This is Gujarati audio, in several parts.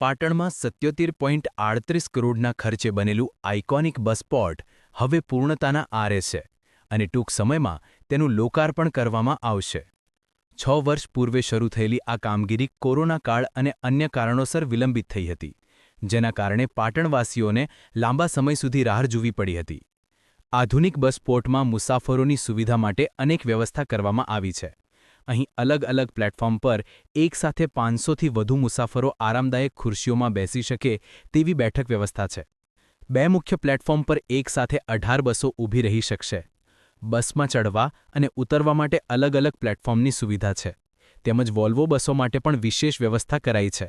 પાટણમાં 77.38 કરોડના ખર્ચે બનેલું આઇકોનિક બસ સ્પોટ હવે પૂર્ણતાના આરે છે અને ટૂંક સમયમાં તેનું લોકાર્પણ કરવામાં આવશે। 6 વર્ષ પૂર્વે શરૂ થયેલી આ કામગીરી કોરોના કાળ અને અન્ય કારણોસર વિલંબિત થઈ હતી, જેના કારણે પાટણવાસીઓને લાંબા સમય સુધી રાહ જોવી પડી હતી। આધુનિક બસ સ્પોટમાં મુસાફરોની સુવિધા માટે અનેક વ્યવસ્થા કરવામાં આવી છે। અહીં અલગ-અલગ પ્લેટફોર્મ પર એકસાથે 500થી વધુ મુસાફરો આરામદાયક ખુરશીઓમાં બેસી શકે તેવી બેઠક વ્યવસ્થા છે। 2 મુખ્ય પ્લેટફોર્મ પર એકસાથે 18 બસો ઊભી રહી શકશે। બસમાં ચડવા અને ઉતરવા માટે અલગ-અલગ પ્લેટફોર્મની સુવિધા છે, તેમજ વોલ્વો બસો માટે પણ વિશેષ વ્યવસ્થા કરાઈ છે।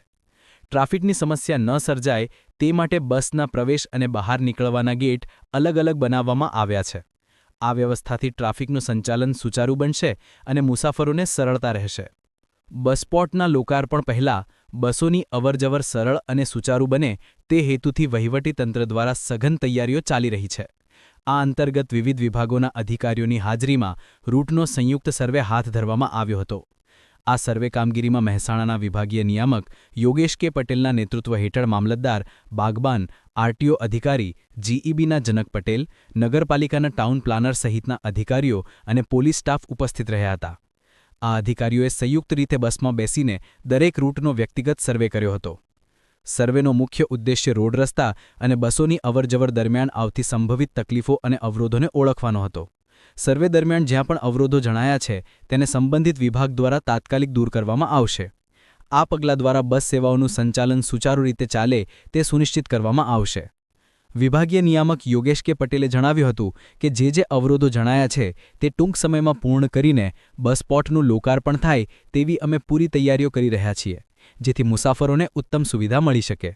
ટ્રાફિકની સમસ્યા ન સર્જાય તે માટે બસના પ્રવેશ અને બહાર નીકળવાના ગેટ અલગ-અલગ બનાવવામાં આવ્યા છે। આ વ્યવસ્થાથી ટ્રાફિકનું સંચાલન સુચારૂ બનશે અને મુસાફરોને સરળતા રહેશે। બસ સ્પોટના લોકાર્પણ પહેલા બસોની અવરજવર સરળ અને સુચારૂ બને તે હેતુથી વહીવટીતંત્ર દ્વારા સઘન તૈયારીઓ ચાલી રહી છે। આ અંતર્ગત વિવિધ વિભાગોના અધિકારીઓની હાજરીમાં રૂટનો સંયુક્ત સર્વે હાથ ધરવામાં આવ્યો હતો। આ સર્વે કામગીરીમાં મહેસાણાના વિભાગીય નિયામક યોગેશ કે પટેલના નેતૃત્વ હેઠળ મામલતદાર, બાગબાન, આરટીઓ અધિકારી, જીઈબીના જનક પટેલ, નગરપાલિકાના ટાઉન પ્લાનર સહિતના અધિકારીઓ અને પોલીસ સ્ટાફ ઉપસ્થિત રહ્યા હતા। આ અધિકારીઓએ સંયુક્ત રીતે બસમાં બેસીને દરેક રૂટનો વ્યક્તિગત સર્વે કર્યો હતો। સર્વેનો મુખ્ય ઉદ્દેશ્ય રોડ રસ્તા અને બસોની અવરજવર દરમિયાન આવતી સંભવિત તકલીફો અને અવરોધોને ઓળખવાનો હતો। સર્વે દરમિયાન જ્યાં પણ અવરોધો જણાયા છે તેને સંબંધિત વિભાગ દ્વારા તાત્કાલિક દૂર કરવામાં આવશે। આ પગલાં દ્વારા બસ સેવાઓનું સંચાલન સુચારૂ રીતે ચાલે તે સુનિશ્ચિત કરવામાં આવશે। વિભાગીય નિયામક યોગેશ કે પટેલે જણાવ્યું હતું કે જે અવરોધો જણાયા છે તે ટૂંક સમયમાં પૂર્ણ કરીને બસ સ્પોટનું લોકાર્પણ થાય તેવી અમે પૂરી તૈયારીઓ કરી રહ્યા છીએ, જેથી મુસાફરોને ઉત્તમ સુવિધા મળી શકે।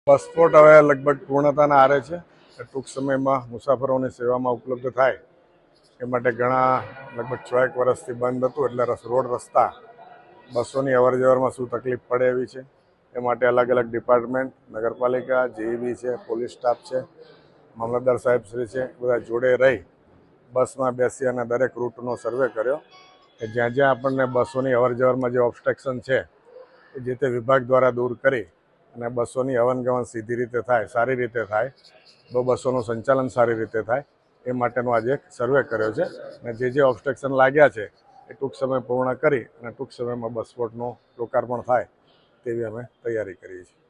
બસ સ્પોટ હવે લગભગ પૂર્ણતાના આરે છે। ટૂંક સમયમાં મુસાફરોની સેવામાં ઉપલબ્ધ થાય એ માટે ઘણા લગભગ 6 વર્ષથી બંધ હતું, એટલે રોડ રસ્તા બસોની અવરજવરમાં શું તકલીફ પડે એવી છે। એ માટે અલગ-અલગ ડિપાર્ટમેન્ટ, નગરપાલિકા, જીઈબી છે, પોલીસ સ્ટાફ છે, મામલતદાર સાહેબશ્રી છે, બધા જોડે રહી બસમાં બેસી અને દરેક રૂટનો સર્વે કર્યો કે જ્યાં જ્યાં આપણને બસોની અવરજવરમાં જે ઓબ્સ્ટ્રક્શન છે એ જે તે વિભાગ દ્વારા દૂર કરી અને બસોની અવનગમન સીધી રીતે થાય, સારી રીતે થાય, તો બસોનું સંચાલન સારી રીતે થાય એ માટેનો આજે એક સર્વે કર્યો છે અને જે ઓબ્સ્ટ્રક્શન લાગ્યા છે એ ટૂંક સમય પૂર્ણ કરી અને ટૂંક સમયમાં બસ સ્પોટનું લોકાર્પણ થાય તેવી અમે તૈયારી કરીએ છીએ।